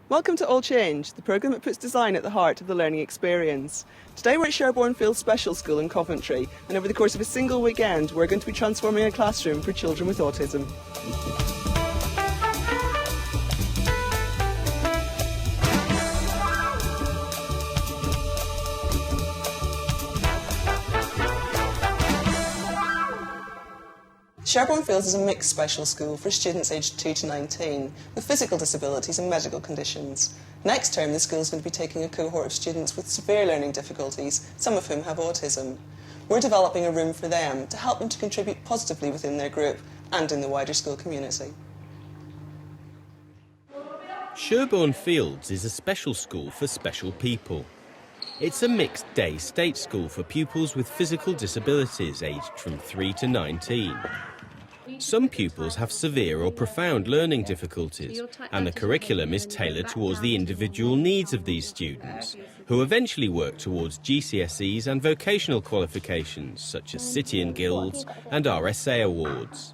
Welcome to All Change, the programme that puts design at the heart of the learning experience. Today we're at Sherborne Fields Special School in Coventry, and over the course of a single weekend we're going to be transforming a classroom for children with autism. Sherborne Fields is a mixed special school for students aged 2 to 19 with physical disabilities and medical conditions. Next term, the school is going to be taking a cohort of students with severe learning difficulties, some of whom have autism. We're developing a room for them to help them to contribute positively within their group and in the wider school community. Sherborne Fields is a special school for special people. It's a mixed day state school for pupils with physical disabilities aged from 3 to 19. Some pupils have severe or profound learning difficulties, and the curriculum is tailored towards the individual needs of these students, who eventually work towards GCSEs and vocational qualifications such as City and Guilds and RSA awards.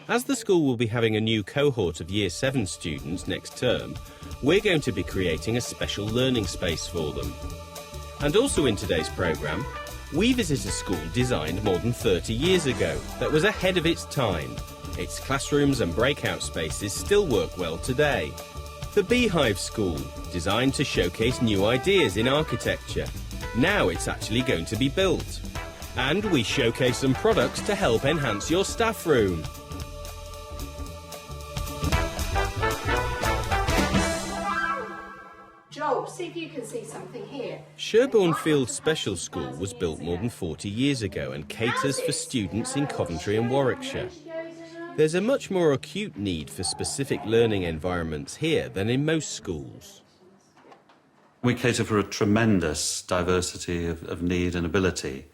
As the school will be having a new cohort of Year 7 students next term, we're going to be creating a special learning space for them. And also in today's programme, we visit a school designed more than 30 years ago that was ahead of its time. Its classrooms and breakout spaces still work well today. The Beehive School, designed to showcase new ideas in architecture. Now it's actually going to be built. And we showcase some products to help enhance your staff room. Joel, see if you can see something here. Sherborne Fields Special School was built more than 40 years ago and caters for students in Coventry and Warwickshire. There's a much more acute need for specific learning environments here than in most schools. We cater for a tremendous diversity of need and ability.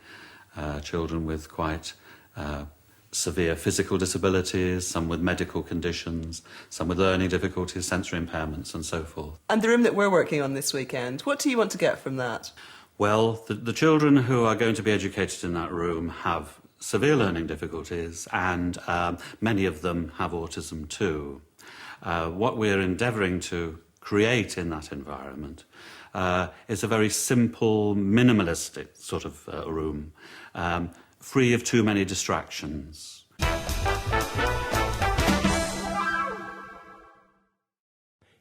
Children with quite severe physical disabilities, some with medical conditions, some with learning difficulties, sensory impairments and so forth. And the room that we're working on this weekend, what do you want to get from that? Well, the children who are going to be educated in that room have severe learning difficulties, and many of them have autism too. What we're endeavouring to create in that environment is a very simple, minimalistic sort of room, free of too many distractions.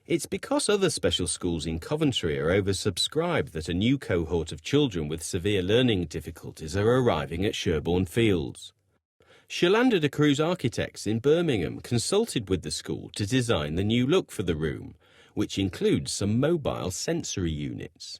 It's because other special schools in Coventry are oversubscribed that a new cohort of children with severe learning difficulties are arriving at Sherborne Fields. Shalanda de Cruz Architects in Birmingham consulted with the school to design the new look for the room, which includes some mobile sensory units.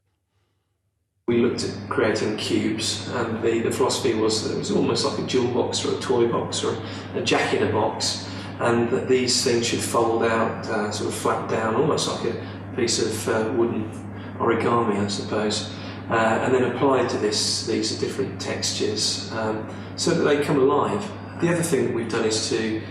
We looked at creating cubes, and the philosophy was that it was almost like a jewel box or a toy box or a jack-in-a-box, and that these things should fold out, sort of flap down, almost like a piece of wooden origami, I suppose, and then applied to these different textures so that they come alive. The other thing that we've done is to,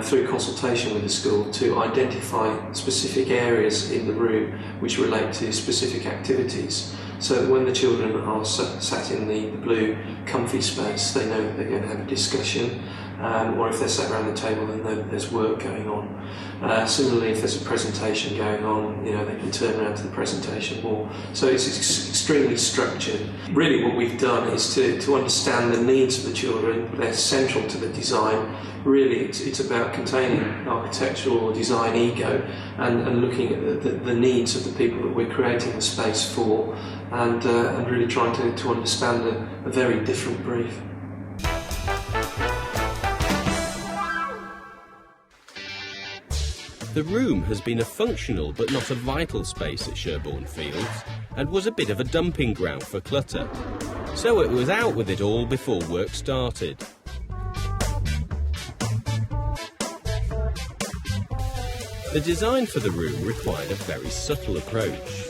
through consultation with the school, to identify specific areas in the room which relate to specific activities, so that when the children are sat in the blue comfy space, they know that they're going to have a discussion, or if they're sat around the table, then there's work going on. Similarly, if there's a presentation going on, they can turn around to the presentation wall. So it's extremely structured. Really what we've done is to understand the needs of the children. They're central to the design. Really it's about containing architectural or design ego and looking at the needs of the people that we're creating the space for, and really trying to understand a very different brief. The room has been a functional but not a vital space at Sherborne Fields and was a bit of a dumping ground for clutter. So it was out with it all before work started. The design for the room required a very subtle approach.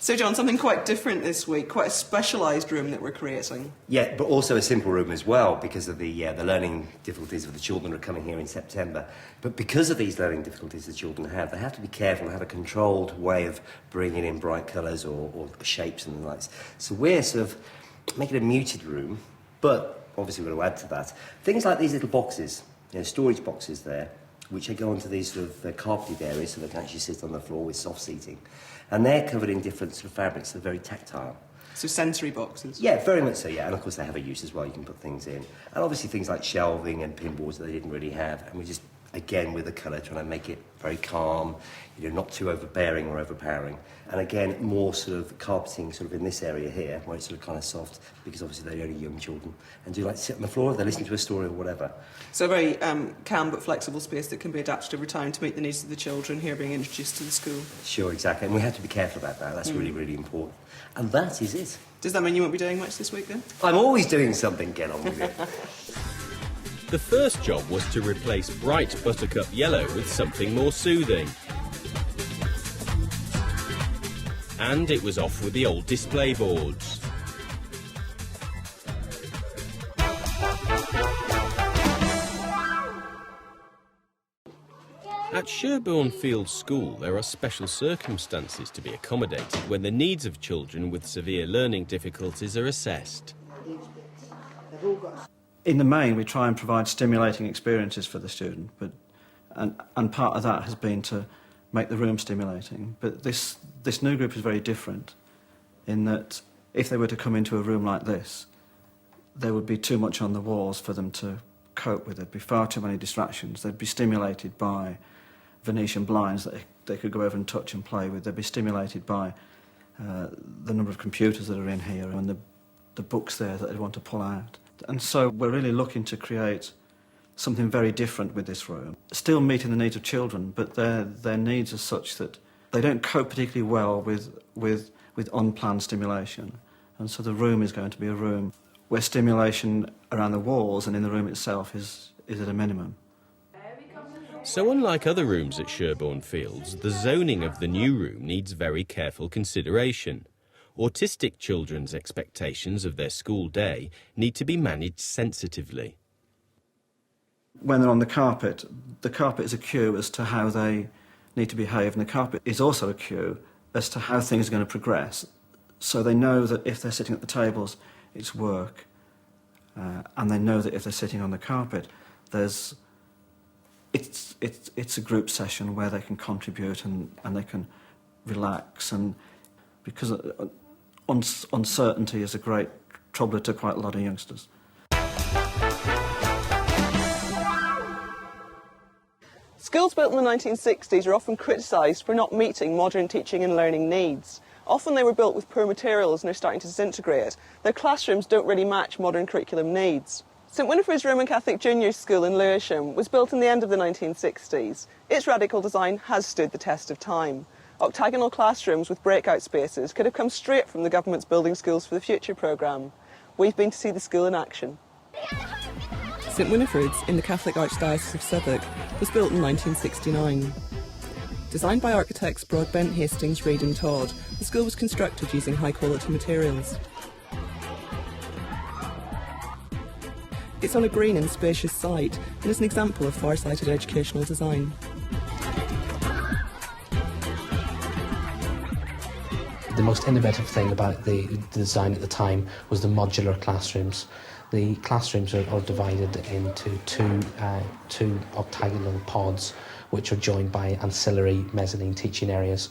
So John, something quite different this week, quite a specialised room that we're creating. Yeah, but also a simple room as well, because of the learning difficulties of the children who are coming here in September. But because of these learning difficulties the children have, they have to be careful and have a controlled way of bringing in bright colours or shapes and the likes. So we're sort of making a muted room, but obviously we're going to add to that things like these little boxes, storage boxes there. which go onto these sort of carpeted areas so they can actually sit on the floor with soft seating. And they're covered in different sort of fabrics that are very tactile. So sensory boxes? Yeah, very much so, yeah. And of course they have a use as well, you can put things in. And obviously things like shelving and pinboards that they didn't really have. And we just, again, with the colour, trying to make it very calm, not too overbearing or overpowering. And again, more sort of carpeting sort of in this area here, where it's sort of kind of soft, because obviously they're only young children. And do like to sit on the floor, they're listening to a story or whatever. So a very calm but flexible space that can be adapted over time to meet the needs of the children here being introduced to the school. Sure, exactly. And we have to be careful about that. That's really, really important. And that is it. Does that mean you won't be doing much this week then? I'm always doing something, get on with it. The first job was to replace bright buttercup yellow with something more soothing. And it was off with the old display boards. At Sherborne Fields School, there are special circumstances to be accommodated when the needs of children with severe learning difficulties are assessed. In the main, we try and provide stimulating experiences for the student, and part of that has been to make the room stimulating. But this new group is very different in that if they were to come into a room like this, there would be too much on the walls for them to cope with. There'd be far too many distractions. They'd be stimulated by Venetian blinds that they could go over and touch and play with. They'd be stimulated by the number of computers that are in here and the books there that they'd want to pull out. And so we're really looking to create something very different with this room. Still meeting the needs of children, but their needs are such that they don't cope particularly well with unplanned stimulation. And so the room is going to be a room where stimulation around the walls and in the room itself is at a minimum. So unlike other rooms at Sherborne Fields, the zoning of the new room needs very careful consideration. Autistic children's expectations of their school day need to be managed sensitively. When they're on the carpet is a cue as to how they need to behave, and the carpet is also a cue as to how things are going to progress. So they know that if they're sitting at the tables, it's work, and they know that if they're sitting on the carpet, it's a group session where they can contribute and they can relax, and because uncertainty is a great troubler to quite a lot of youngsters. Schools built in the 1960s are often criticised for not meeting modern teaching and learning needs. Often they were built with poor materials and are starting to disintegrate. Their classrooms don't really match modern curriculum needs. St Winifred's Roman Catholic Junior School in Lewisham was built in the end of the 1960s. Its radical design has stood the test of time. Octagonal classrooms with breakout spaces could have come straight from the government's Building Schools for the Future programme. We've been to see the school in action. St Winifred's in the Catholic Archdiocese of Southwark was built in 1969. Designed by architects Broadbent, Hastings, Reid and Todd, the school was constructed using high-quality materials. It's on a green and spacious site and is an example of far-sighted educational design. The most innovative thing about the design at the time was the modular classrooms. The classrooms are divided into two octagonal pods, which are joined by ancillary mezzanine teaching areas.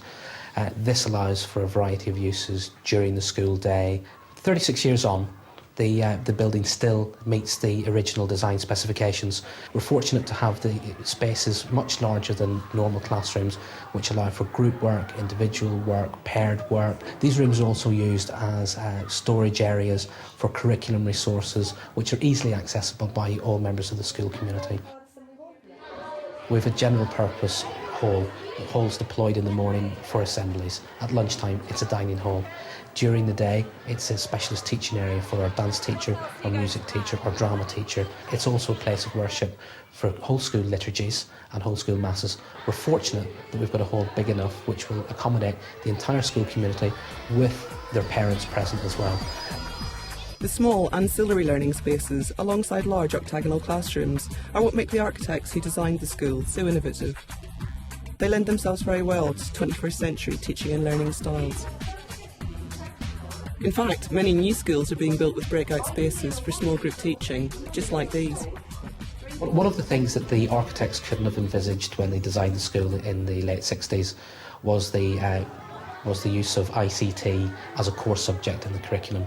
This allows for a variety of uses during the school day. 36 years on, the building still meets the original design specifications. We're fortunate to have the spaces much larger than normal classrooms, which allow for group work, individual work, paired work. These rooms are also used as storage areas for curriculum resources, which are easily accessible by all members of the school community. We have a general purpose hall. The hall's deployed in the morning for assemblies. At lunchtime, it's a dining hall. During the day, it's a specialist teaching area for our dance teacher, our music teacher, our drama teacher. It's also a place of worship for whole school liturgies and whole school masses. We're fortunate that we've got a hall big enough which will accommodate the entire school community with their parents present as well. The small ancillary learning spaces alongside large octagonal classrooms are what make the architects who designed the school so innovative. They lend themselves very well to 21st century teaching and learning styles. In fact, many new schools are being built with breakout spaces for small group teaching, just like these. One of the things that the architects couldn't have envisaged when they designed the school in the late 60s was the use of ICT as a core subject in the curriculum.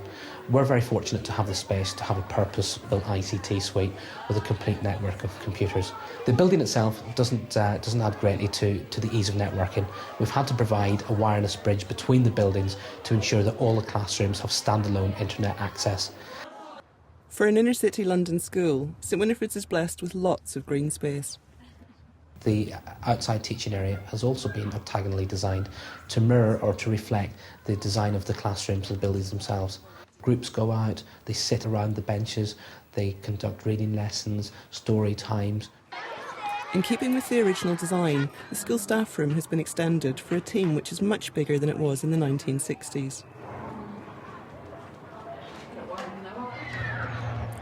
We're very fortunate to have the space to have a purpose-built ICT suite with a complete network of computers. The building itself doesn't add greatly to the ease of networking. We've had to provide a wireless bridge between the buildings to ensure that all the classrooms have standalone internet access. For an inner-city London school, St Winifred's is blessed with lots of green space. The outside teaching area has also been octagonally designed to mirror or to reflect the design of the classrooms and the buildings themselves. Groups go out, they sit around the benches, they conduct reading lessons, story times. In keeping with the original design, the school staff room has been extended for a team which is much bigger than it was in the 1960s.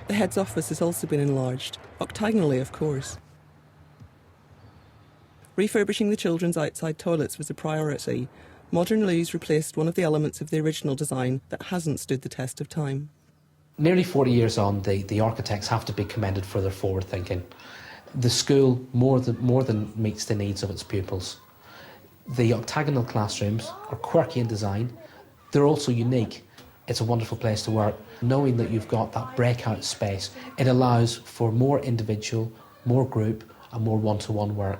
The head's office has also been enlarged, octagonally of course. Refurbishing the children's outside toilets was a priority. Modern loos replaced one of the elements of the original design that hasn't stood the test of time. Nearly 40 years on, the architects have to be commended for their forward thinking. The school more than meets the needs of its pupils. The octagonal classrooms are quirky in design. They're also unique. It's a wonderful place to work. Knowing that you've got that breakout space, it allows for more individual, more group and more one-to-one work.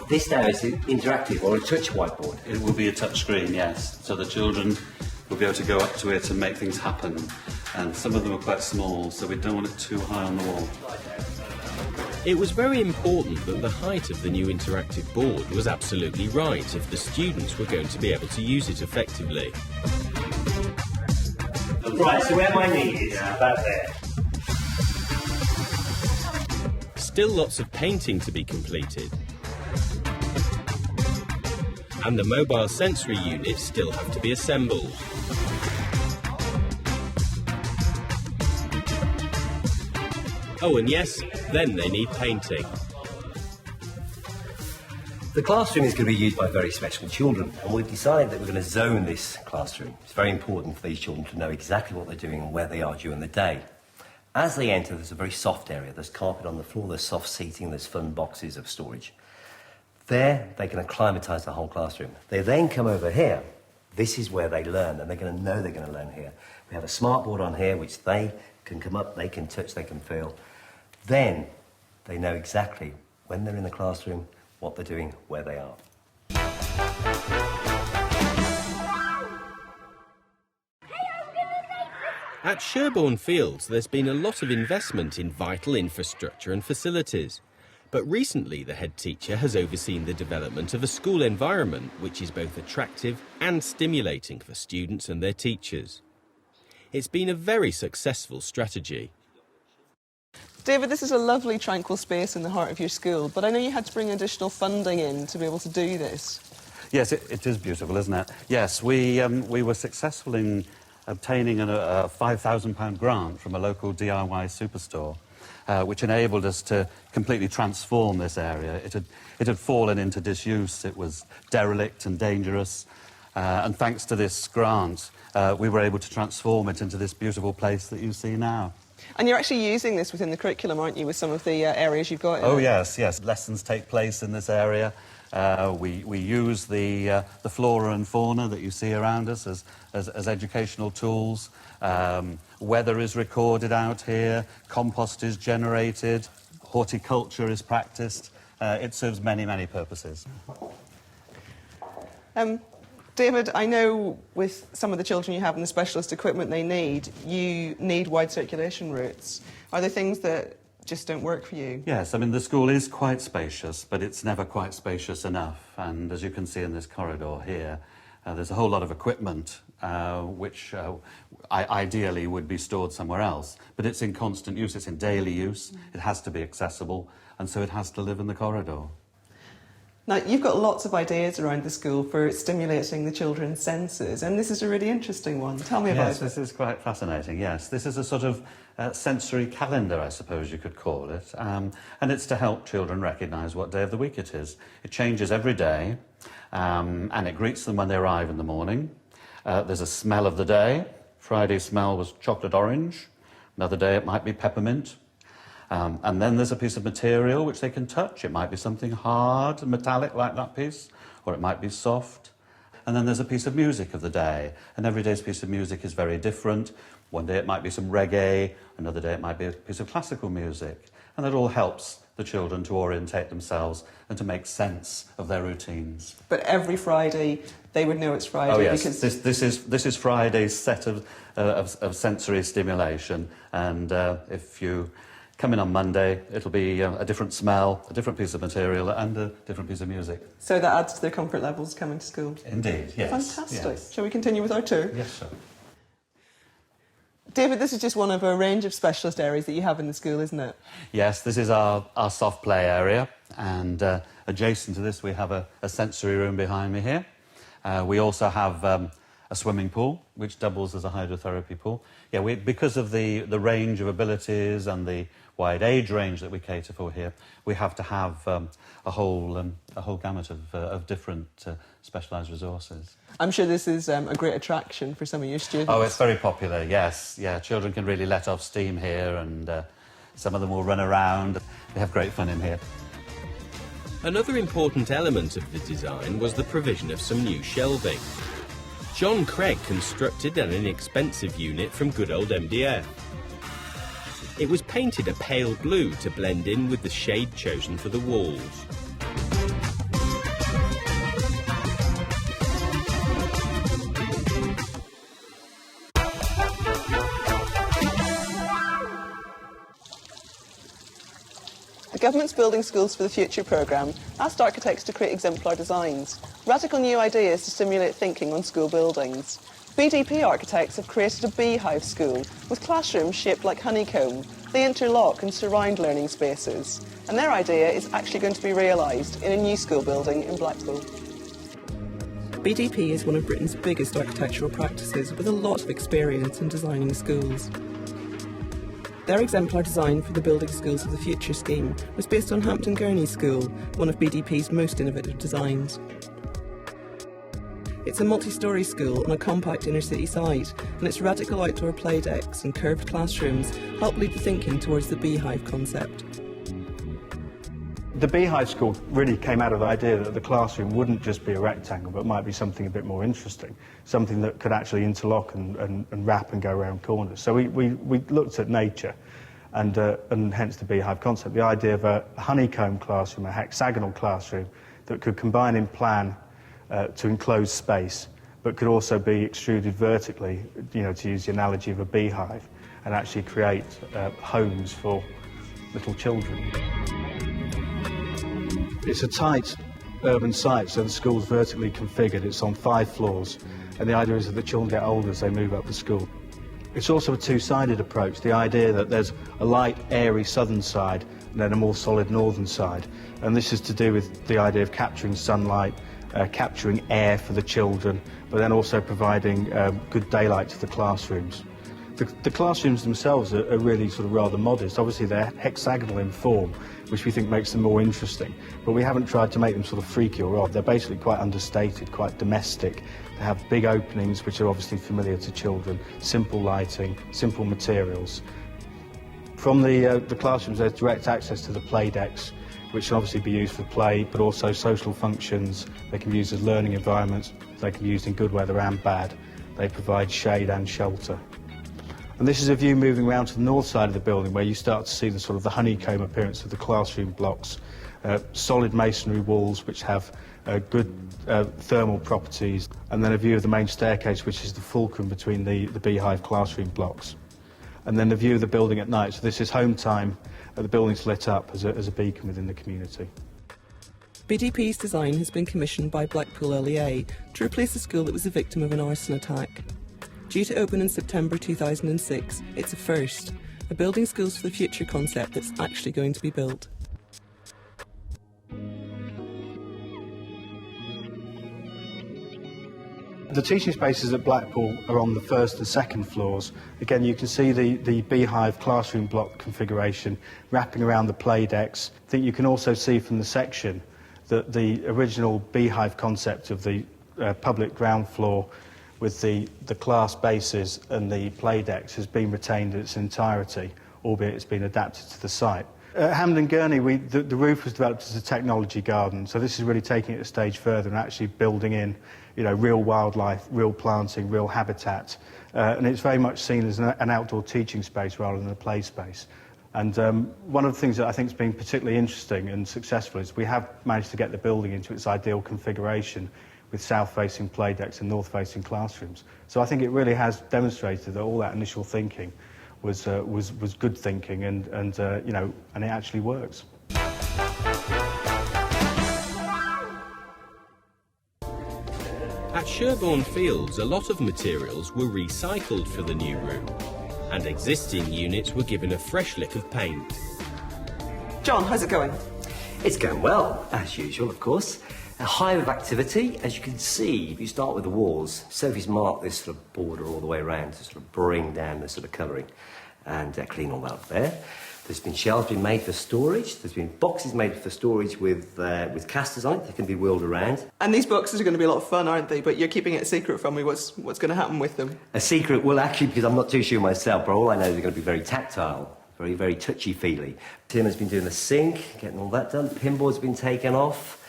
This now is interactive or a touch whiteboard. It will be a touch screen, yes, so the children will be able to go up to it and make things happen. And some of them are quite small, so we don't want it too high on the wall. It was very important that the height of the new interactive board was absolutely right if the students were going to be able to use it effectively. Right, so where my knee is, about there. Still lots of painting to be completed. And the mobile sensory units still have to be assembled. Oh, and yes, then they need painting. The classroom is going to be used by very special children, and we've decided that we're going to zone this classroom. It's very important for these children to know exactly what they're doing and where they are during the day. As they enter, there's a very soft area. There's carpet on the floor, there's soft seating, there's fun boxes of storage. There, they can acclimatise the whole classroom. They then come over here. This is where they learn, and they're going to know they're going to learn here. We have a smart board on here, which they can come up, they can touch, they can feel. Then, they know exactly when they're in the classroom, what they're doing, where they are. At Sherborne Fields, there's been a lot of investment in vital infrastructure and facilities. But recently, the head teacher has overseen the development of a school environment which is both attractive and stimulating for students and their teachers. It's been a very successful strategy. David, this is a lovely tranquil space in the heart of your school, but I know you had to bring additional funding in to be able to do this. Yes, it is beautiful, isn't it? Yes, we were successful in obtaining a £5,000 grant from a local DIY superstore, which enabled us to completely transform this area. It had fallen into disuse, it was derelict and dangerous, and thanks to this grant, we were able to transform it into this beautiful place that you see now. And you're actually using this within the curriculum, aren't you, with some of the areas you've got in Oh, it? yes, yes. Lessons take place in this area. We use the flora and fauna that you see around us as educational tools. Weather is recorded out here, compost is generated, horticulture is practiced. It serves many, many purposes. David, I know with some of the children you have and the specialist equipment they need, you need wide circulation routes. Are there things that just don't work for you? Yes, I mean, the school is quite spacious, but it's never quite spacious enough. And as you can see in this corridor here, there's a whole lot of equipment which ideally would be stored somewhere else. But it's in constant use, it's in daily use, it has to be accessible, and so it has to live in the corridor. Now, you've got lots of ideas around the school for stimulating the children's senses, and this is a really interesting one. Tell me about it. Yes, this is quite fascinating, yes. This is a sort of sensory calendar, I suppose you could call it, and it's to help children recognise what day of the week it is. It changes every day, and it greets them when they arrive in the morning. There's a smell of the day. Friday's smell was chocolate orange. Another day it might be peppermint. And then there's a piece of material which they can touch. It might be something hard and metallic like that piece, or it might be soft. And then there's a piece of music of the day. And every day's piece of music is very different. One day it might be some reggae, another day it might be a piece of classical music. And that all helps the children to orientate themselves and to make sense of their routines. But every Friday, they would know it's Friday. Oh yes, because this is Friday's set of sensory stimulation, and if you come in on Monday, it'll be a different smell, a different piece of material, and a different piece of music. So that adds to their comfort levels coming to school. Indeed, yes. Fantastic. Yes. Shall we continue with our tour? Yes, sir. David, this is just one of a range of specialist areas that you have in the school, isn't it? Yes, this is our soft play area, and adjacent to this we have a sensory room behind me here. We also have a swimming pool, which doubles as a hydrotherapy pool. Yeah, because of the range of abilities and the wide age range that we cater for here, we have to have a whole gamut of different specialised resources. I'm sure this is a great attraction for some of your students. Oh, it's very popular, yes. Yeah, children can really let off steam here, and some of them will run around. They have great fun in here. Another important element of the design was the provision of some new shelving. John Craig constructed an inexpensive unit from good old MDF. It was painted a pale blue to blend in with the shade chosen for the walls. The government's Building Schools for the Future programme asked architects to create exemplar designs, radical new ideas to stimulate thinking on school buildings. BDP architects have created a beehive school with classrooms shaped like honeycomb. They interlock and surround learning spaces, and their idea is actually going to be realised in a new school building in Blackpool. BDP is one of Britain's biggest architectural practices with a lot of experience in designing schools. Their exemplar design for the Building Schools of the Future scheme was based on Hampton Gurney School, one of BDP's most innovative designs. It's a multi-storey school on a compact inner-city site, and its radical outdoor play decks and curved classrooms help lead the thinking towards the beehive concept. The Beehive School really came out of the idea that the classroom wouldn't just be a rectangle, but might be something a bit more interesting, something that could actually interlock and wrap and go around corners. So we looked at nature, and hence the beehive concept, the idea of a honeycomb classroom, a hexagonal classroom that could combine in plan to enclose space, but could also be extruded vertically, to use the analogy of a beehive, and actually create homes for little children. It's a tight urban site, so the school's vertically configured. It's on 5 floors, and the idea is that the children get older as they move up the school. It's also a two-sided approach, the idea that there's a light, airy southern side and then a more solid northern side. And this is to do with the idea of capturing sunlight, capturing air for the children, but then also providing good daylight to the classrooms. The classrooms themselves are really sort of rather modest. Obviously they're hexagonal in form, which we think makes them more interesting, but we haven't tried to make them sort of freaky or odd. They're basically quite understated, quite domestic. They have big openings, which are obviously familiar to children, simple lighting, simple materials. From the classrooms, there's direct access to the play decks, which can obviously be used for play, but also social functions. They can be used as learning environments. They can be used in good weather and bad. They provide shade and shelter. And this is a view moving around to the north side of the building, where you start to see the sort of the honeycomb appearance of the classroom blocks. Solid masonry walls which have good thermal properties, and then a view of the main staircase, which is the fulcrum between the beehive classroom blocks. And then the view of the building at night. So this is home time. The building's lit up as a beacon within the community. BDP's design has been commissioned by Blackpool LEA to replace a school that was the victim of an arson attack. Due to open in September 2006, it's a first, a Building Schools for the Future concept that's actually going to be built. The teaching spaces at Blackpool are on the first and second floors. Again, you can see the beehive classroom block configuration wrapping around the play decks. I think you can also see from the section that the original beehive concept of the public ground floor with the class bases and the play decks has been retained in its entirety, albeit it's been adapted to the site. At Hampden Gurney, the roof was developed as a technology garden, so this is really taking it a stage further and actually building in, real wildlife, real planting, real habitat, and it's very much seen as an outdoor teaching space rather than a play space. And one of the things that I think has been particularly interesting and successful is we have managed to get the building into its ideal configuration with south-facing play decks and north-facing classrooms. So I think it really has demonstrated that all that initial thinking was good thinking, and it actually works. At Sherborne Fields, a lot of materials were recycled for the new room, and existing units were given a fresh lick of paint. John, how's it going? It's going well, as usual, of course. A hive of activity, as you can see, if you start with the walls, Sophie's marked this sort of border all the way around to sort of bring down the sort of colouring and clean all that up there. There's been shelves been made for storage. There's been boxes made for storage with casters on it that can be wheeled around. And these boxes are going to be a lot of fun, aren't they? But you're keeping it a secret from me. What's going to happen with them? A secret, well, actually, because I'm not too sure myself, but all I know is they're going to be very tactile, very, very touchy-feely. Tim has been doing the sink, getting all that done. Pinboard's been taken off.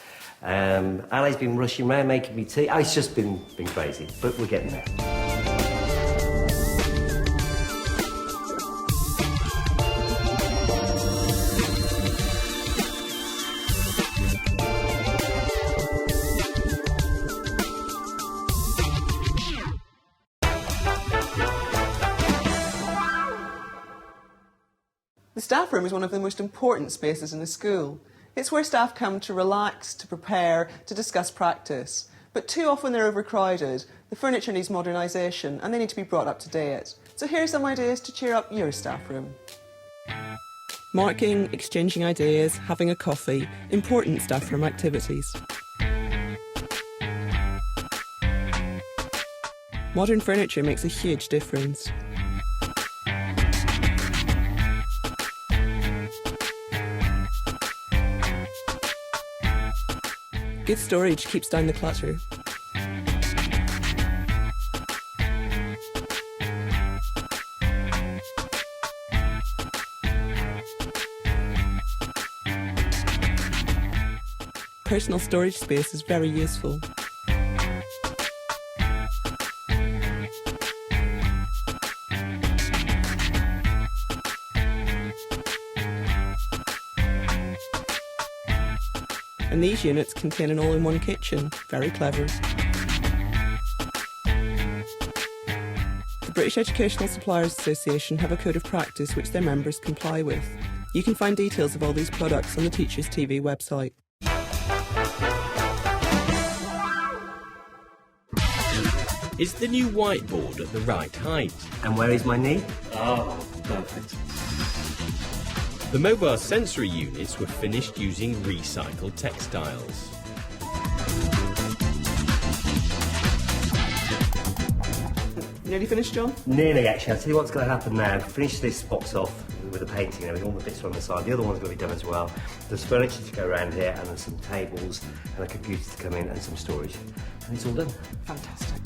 Ali's been rushing around making me tea. It's just been crazy, but we're getting there. The staff room is one of the most important spaces in a school. It's where staff come to relax, to prepare, to discuss practice. But too often they're overcrowded, the furniture needs modernisation and they need to be brought up to date. So here are some ideas to cheer up your staff room. Marking, exchanging ideas, having a coffee, important staff room activities. Modern furniture makes a huge difference. Good storage keeps down the clutter. Personal storage space is very useful. And these units contain an all-in-one kitchen. Very clever. The British Educational Suppliers Association have a code of practice which their members comply with. You can find details of all these products on the Teachers TV website. Is the new whiteboard at the right height? And where is my knee? Oh, perfect. The mobile sensory units were finished using recycled textiles. Nearly finished, John? Nearly, actually. I'll tell you what's going to happen now. Finish this box off with the painting and everything, all the bits are on the side. The other one's going to be done as well. There's furniture to go around here, and there's some tables and a computer to come in and some storage. And it's all done. Fantastic.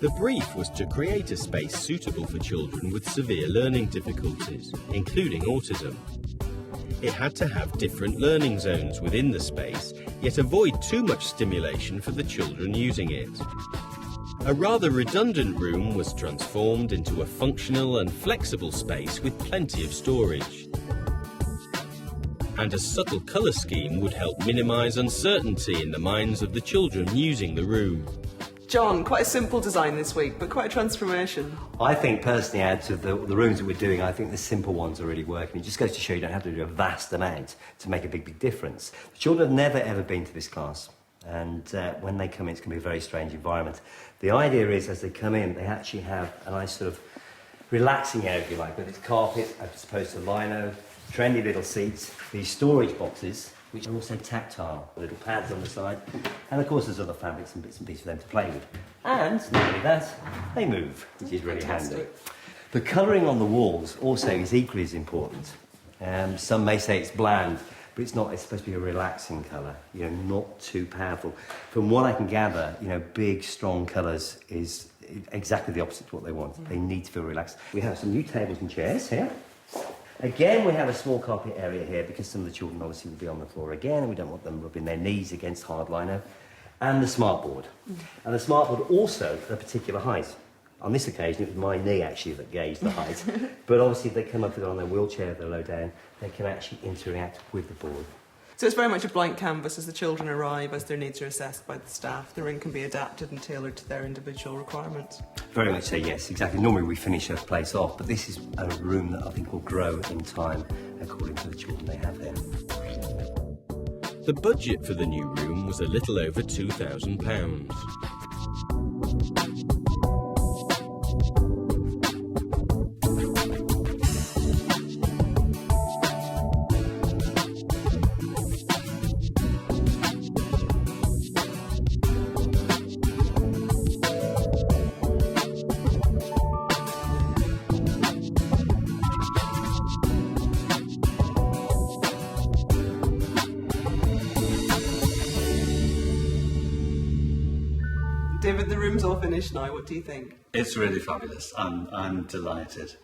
The brief was to create a space suitable for children with severe learning difficulties, including autism. It had to have different learning zones within the space, yet avoid too much stimulation for the children using it. A rather redundant room was transformed into a functional and flexible space with plenty of storage. And a subtle colour scheme would help minimise uncertainty in the minds of the children using the room. John, quite a simple design this week, but quite a transformation. I think personally, out of the rooms that we're doing, I think the simple ones are really working. It just goes to show you don't have to do a vast amount to make a big difference. The children have never ever been to this class, and when they come in, it's going to be a very strange environment. The idea is, as they come in, they actually have a nice sort of relaxing area, if you like, with its carpet as opposed to lino, trendy little seats, these storage boxes, which are also tactile, little pads on the side. And of course there's other fabrics and bits and pieces for them to play with. And not only that, they move, which is really handy. The colouring on the walls also is equally as important. Some may say it's bland, but it's not. It's supposed to be a relaxing colour, you know, not too powerful. From what I can gather, you know, big, strong colours is exactly the opposite to what they want. They need to feel relaxed. We have some new tables and chairs here. Again, we have a small carpet area here because some of the children obviously will be on the floor again, and we don't want them rubbing their knees against hard lino. And the smartboard. And the smartboard also at a particular height. On this occasion, it was my knee actually that gauged the height. But obviously, if they come up with it on their wheelchair, if they're low down, they can actually interact with the board. So it's very much a blank canvas as the children arrive, as their needs are assessed by the staff. The room can be adapted and tailored to their individual requirements. Very much so, yes, exactly. Normally we finish a place off, but this is a room that I think will grow in time according to the children they have here. The budget for the new room was a little over £2,000. David, the room's all finished now. What do you think? It's really fabulous. I'm delighted.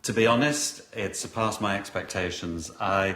To be honest, it surpassed my expectations. I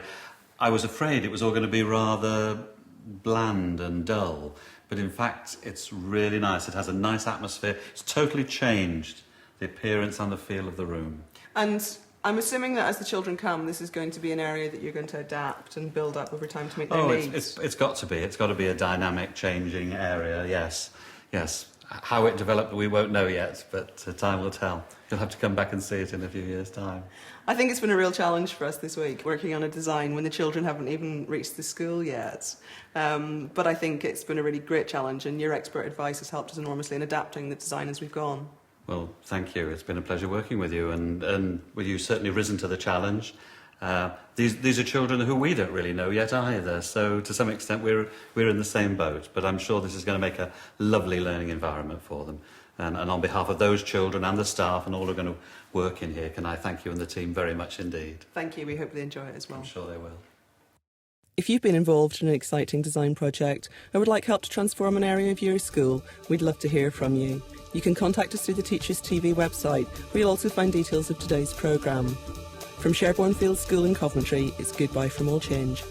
was afraid it was all going to be rather bland and dull, but in fact it's really nice. It has a nice atmosphere. It's totally changed the appearance and the feel of the room. And I'm assuming that as the children come, this is going to be an area that you're going to adapt and build up over time to meet their needs. It's got to be. It's got to be a dynamic, changing area, yes. Yes. How it developed, we won't know yet, but time will tell. You'll have to come back and see it in a few years' time. I think it's been a real challenge for us this week, working on a design when the children haven't even reached the school yet. But I think it's been a really great challenge, and your expert advice has helped us enormously in adapting the design as we've gone. Well, thank you. It's been a pleasure working with you, and well, you've certainly risen to the challenge. These are children who we don't really know yet either, so to some extent we're in the same boat, but I'm sure this is going to make a lovely learning environment for them. And on behalf of those children and the staff and all who are going to work in here, can I thank you and the team very much indeed. Thank you. We hope they enjoy it as well. I'm sure they will. If you've been involved in an exciting design project or would like help to transform an area of your school, we'd love to hear from you. You can contact us through the Teachers TV website, where you'll also find details of today's programme. From Sherborne Fields School in Coventry, it's goodbye from all change.